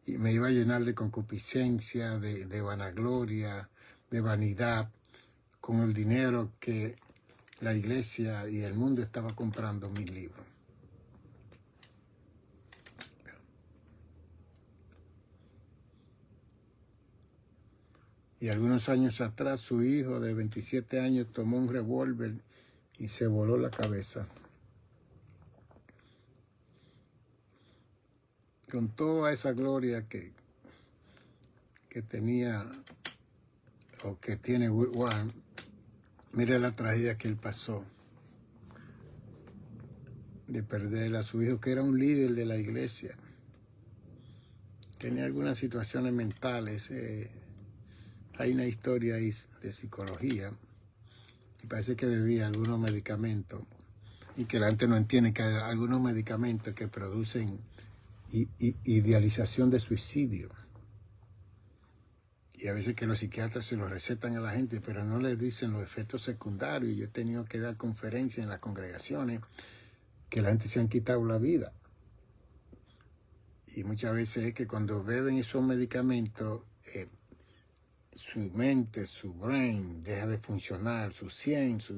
y me iba a llenar de concupiscencia, de vanagloria, de vanidad, con el dinero que la iglesia y el mundo estaba comprando mis libros. Y algunos años atrás, su hijo de 27 años tomó un revólver y se voló la cabeza. Con toda esa gloria que tenía o que tiene Warren, mire la tragedia que él pasó de perder a su hijo, que era un líder de la iglesia. Tenía algunas situaciones mentales. Hay una historia ahí de psicología y parece que bebía algunos medicamentos y que la gente no entiende que hay algunos medicamentos que producen idealización de suicidio. Y a veces que los psiquiatras se los recetan a la gente, pero no les dicen los efectos secundarios. Yo he tenido que dar conferencias en las congregaciones que la gente se han quitado la vida. Y muchas veces es que cuando beben esos medicamentos, su mente, su brain deja de funcionar, su 100, deja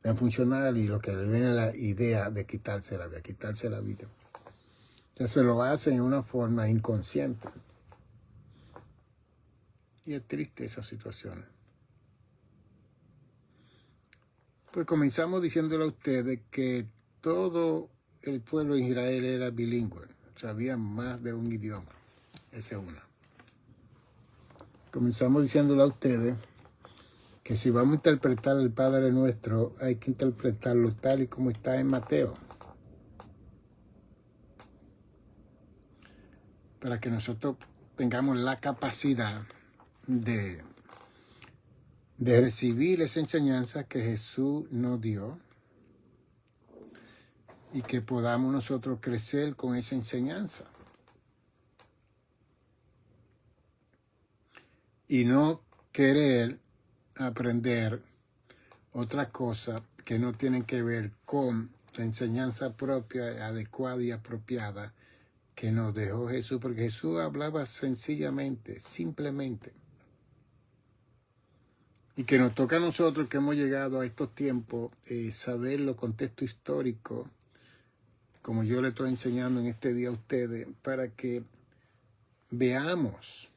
de funcionar y lo que le viene es la idea de quitarse la vida. Entonces lo hacen en una forma inconsciente. Y es triste esa situación. Pues comenzamos diciéndole a ustedes que todo el pueblo de Israel era bilingüe. Sabía más de un idioma. Esa es una. Comenzamos diciéndole a ustedes que si vamos a interpretar el Padre Nuestro, hay que interpretarlo tal y como está en Mateo. para que nosotros tengamos la capacidad de recibir esa enseñanza que Jesús nos dio y que podamos nosotros crecer con esa enseñanza. Y no querer aprender otra cosa que no tienen que ver con la enseñanza propia, adecuada y apropiada que nos dejó Jesús, porque Jesús hablaba sencillamente, simplemente. Y que nos toca a nosotros que hemos llegado a estos tiempos saber los contextos históricos, como yo le estoy enseñando en este día a ustedes, para que veamos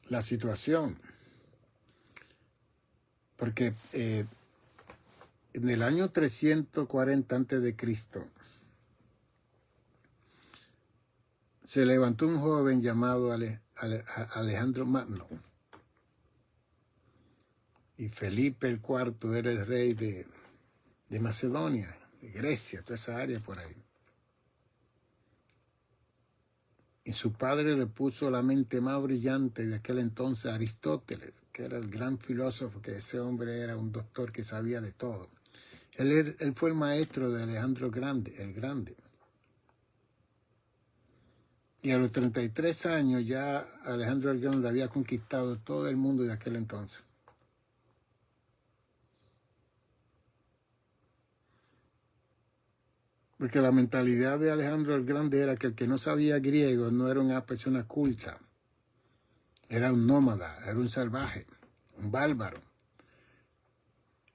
la situación. Porque en el año 340 a.C. se levantó un joven llamado Alejandro Magno. Y Felipe el IV era el rey de Macedonia, de Grecia, toda esa área por ahí. Y su padre le puso la mente más brillante de aquel entonces, Aristóteles, que era el gran filósofo, que ese hombre era un doctor que sabía de todo. Él fue el maestro de Alejandro el Grande. Y a los 33 años ya Alejandro el Grande había conquistado todo el mundo de aquel entonces. Porque la mentalidad de Alejandro el Grande era que el que no sabía griego no era una persona culta. Era un nómada, era un salvaje, un bárbaro.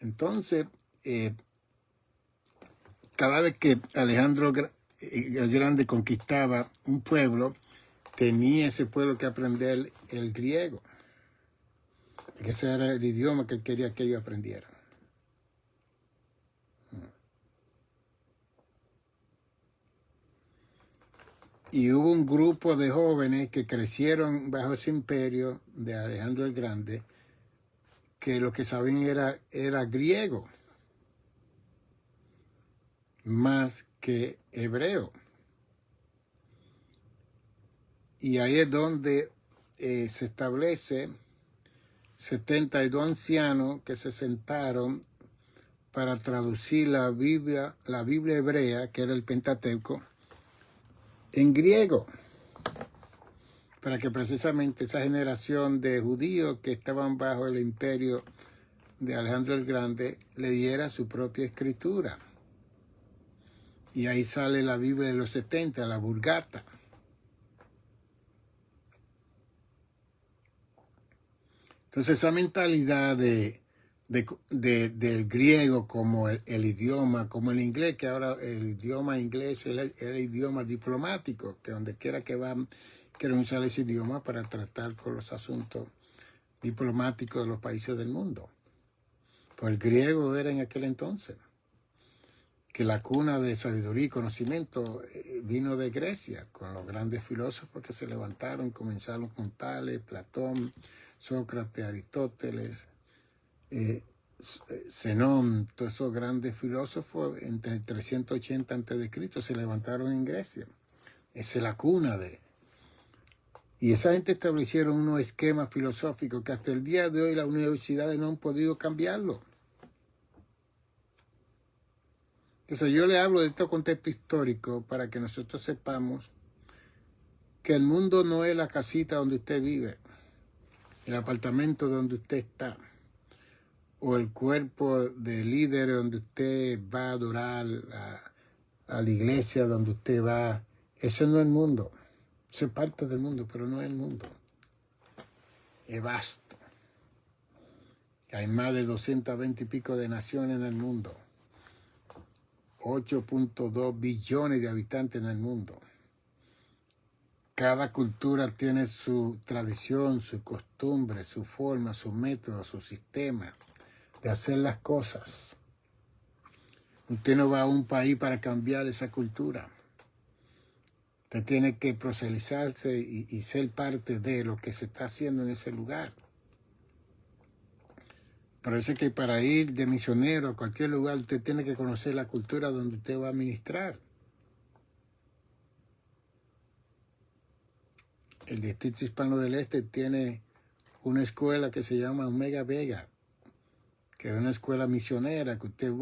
Entonces, cada vez que Alejandro el Grande conquistaba un pueblo, tenía ese pueblo que aprender el griego. Porque ese era el idioma que él quería que ellos aprendieran. Y hubo un grupo de jóvenes que crecieron bajo ese imperio de Alejandro el Grande, que lo que sabían era griego, más que hebreo. Y ahí es donde se establece 72 ancianos que se sentaron para traducir la Biblia hebrea, que era el Pentateuco, en griego, para que precisamente esa generación de judíos que estaban bajo el imperio de Alejandro el Grande le diera su propia escritura. Y ahí sale la Biblia de los 70, la Vulgata. Entonces esa mentalidad del griego como el idioma, como el inglés, que ahora el idioma inglés es el idioma diplomático, que donde quiera que van quieren usar ese idioma para tratar con los asuntos diplomáticos de los países del mundo. Pues el griego era en aquel entonces, que la cuna de sabiduría y conocimiento vino de Grecia, con los grandes filósofos que se levantaron, comenzaron con Tales, Platón, Sócrates, Aristóteles, Zenón, todos esos grandes filósofos entre el 380 a.C. se levantaron en Grecia. Esa es la cuna de... Y esa gente establecieron unos esquemas filosóficos que hasta el día de hoy las universidades no han podido cambiarlo. Entonces yo le hablo de este contexto histórico para que nosotros sepamos que el mundo no es la casita donde usted vive, el apartamento donde usted está, o el cuerpo de líder donde usted va a adorar, a la iglesia donde usted va. Ese no es el mundo. Eso es parte del mundo, pero no es el mundo. Es vasto. Hay más de 220 y pico de naciones en el mundo. 8.2 billones de habitantes en el mundo. Cada cultura tiene su tradición, su costumbre, su forma, su método, su sistema de hacer las cosas. Usted no va a un país para cambiar esa cultura. Usted tiene que proselytizarse y ser parte de lo que se está haciendo en ese lugar. Parece que para ir de misionero a cualquier lugar usted tiene que conocer la cultura donde usted va a ministrar. el Distrito Hispano del Este tiene una escuela que se llama Omega Vega, que es una escuela misionera que usted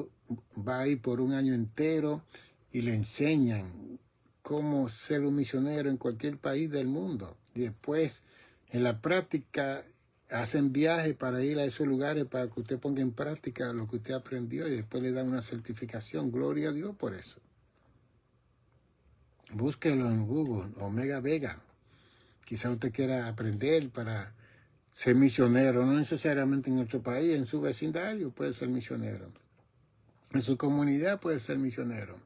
va ahí por un año entero y le enseñan cómo ser un misionero en cualquier país del mundo. Y después, en la práctica, hacen viajes para ir a esos lugares para que usted ponga en práctica lo que usted aprendió y después le dan una certificación. Gloria a Dios por eso. Búsquelo en Google, Omega Vega. Quizá usted quiera aprender para ser misionero, no necesariamente en otro país, en su vecindario puede ser misionero. En su comunidad puede ser misionero.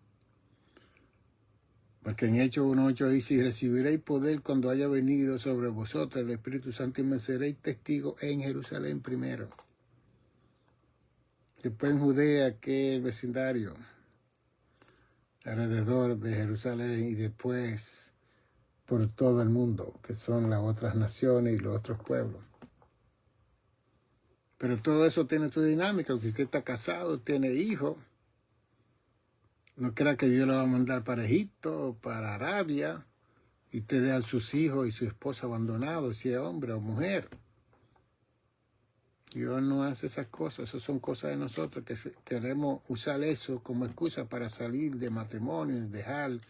Porque en Hechos 1:8 dice, y recibiréis poder cuando haya venido sobre vosotros el Espíritu Santo y me seréis testigos en Jerusalén primero. Después en Judea, que es el vecindario, alrededor de Jerusalén, y después por todo el mundo, que son las otras naciones y los otros pueblos. Pero todo eso tiene su dinámica, porque usted está casado, tiene hijos. No crea que Dios lo va a mandar para Egipto o para Arabia y usted deja a sus hijos y su esposa abandonados, si es hombre o mujer. Dios no hace esas cosas, eso son cosas de nosotros que queremos usar eso como excusa para salir de matrimonio, dejar.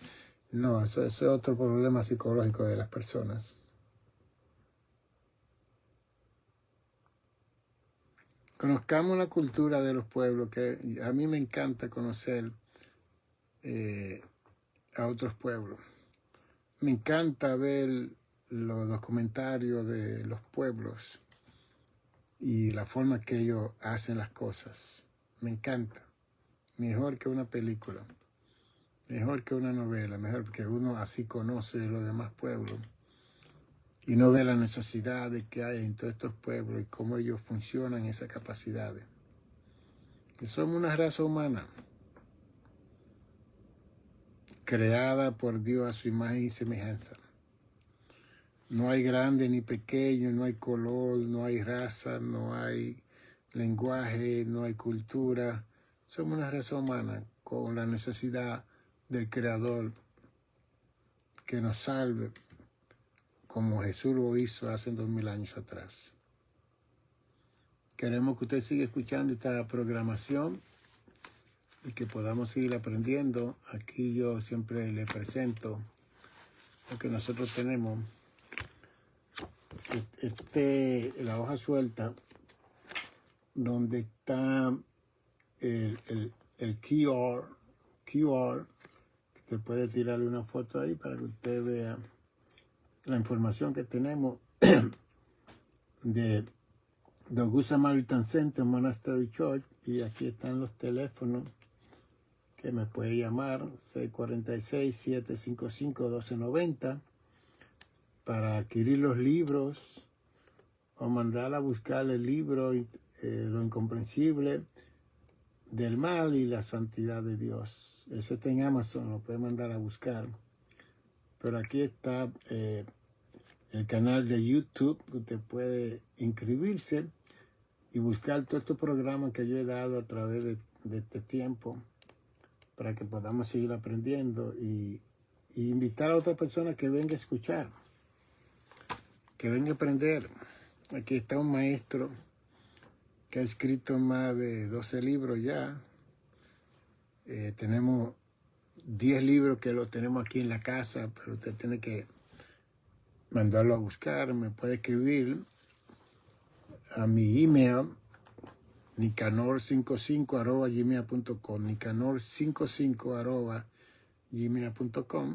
No, eso es otro problema psicológico de las personas. Conozcamos la cultura de los pueblos, que a mí me encanta conocer a otros pueblos. Me encanta ver los documentarios de los pueblos y la forma que ellos hacen las cosas. Me encanta. Mejor que una película. Mejor que una novela. Mejor porque uno así conoce los demás pueblos. Y no ve la necesidad que hay en todos estos pueblos y cómo ellos funcionan, esas capacidades. Que somos una raza humana creada por Dios a su imagen y semejanza. No hay grande ni pequeño, no hay color, no hay raza, no hay lenguaje, no hay cultura. Somos una raza humana con la necesidad del Creador que nos salve, como Jesús lo hizo hace 2000 años atrás. Queremos que usted siga escuchando esta programación y que podamos seguir aprendiendo. Aquí yo siempre le presento lo que nosotros tenemos. La hoja suelta, donde está el QR, que puede tirarle una foto ahí para que usted vea la información que tenemos de The Good Samaritan Center Monastery Church. Y aquí están los teléfonos que me puede llamar, 646-755-1290, para adquirir los libros o mandar a buscar el libro Lo Incomprensible del Mal y la Santidad de Dios. Ese está en Amazon, lo puede mandar a buscar. Pero aquí está el canal de YouTube, que usted puede inscribirse y buscar todos estos programas que yo he dado a través de este tiempo para que podamos seguir aprendiendo y invitar a otras personas que vengan a escuchar, que vengan a aprender. Aquí está un maestro que ha escrito más de 12 libros ya. Tenemos 10 libros que los tenemos aquí en la casa, pero usted tiene que mandarlo a buscar. Me puede escribir a mi email, nicanor55@gmail.com, nicanor55@gmail.com.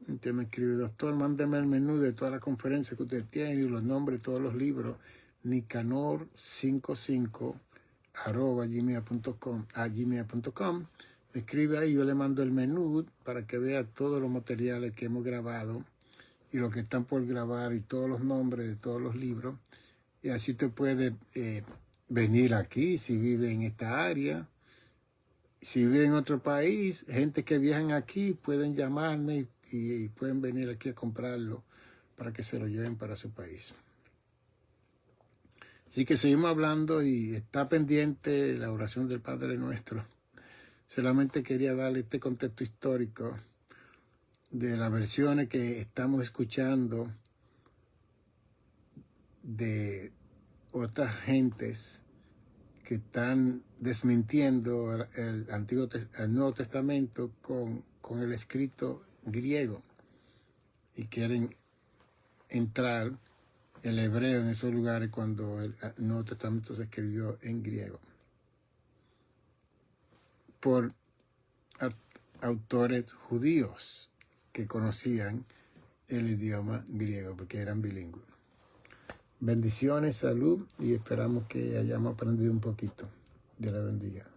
Usted me escribe, doctor, mándeme el menú de todas las conferencias que usted tiene y los nombres de todos los libros. nicanor55@gmail.com. Me escribe ahí, yo le mando el menú para que vea todos los materiales que hemos grabado y los que están por grabar y todos los nombres de todos los libros. Y así usted puede venir aquí si vive en esta área. Si vive en otro país, gente que viajan aquí pueden llamarme y pueden venir aquí a comprarlo para que se lo lleven para su país. Así que seguimos hablando y está pendiente la oración del Padre Nuestro. Solamente quería darle este contexto histórico de las versiones que estamos escuchando de otras gentes que están desmintiendo el Nuevo Testamento con el escrito griego y quieren entrar el hebreo en esos lugares cuando el Nuevo Testamento se escribió en griego por autores judíos que conocían el idioma griego porque eran bilingües. Bendiciones, salud y esperamos que hayamos aprendido un poquito. Dios la bendiga.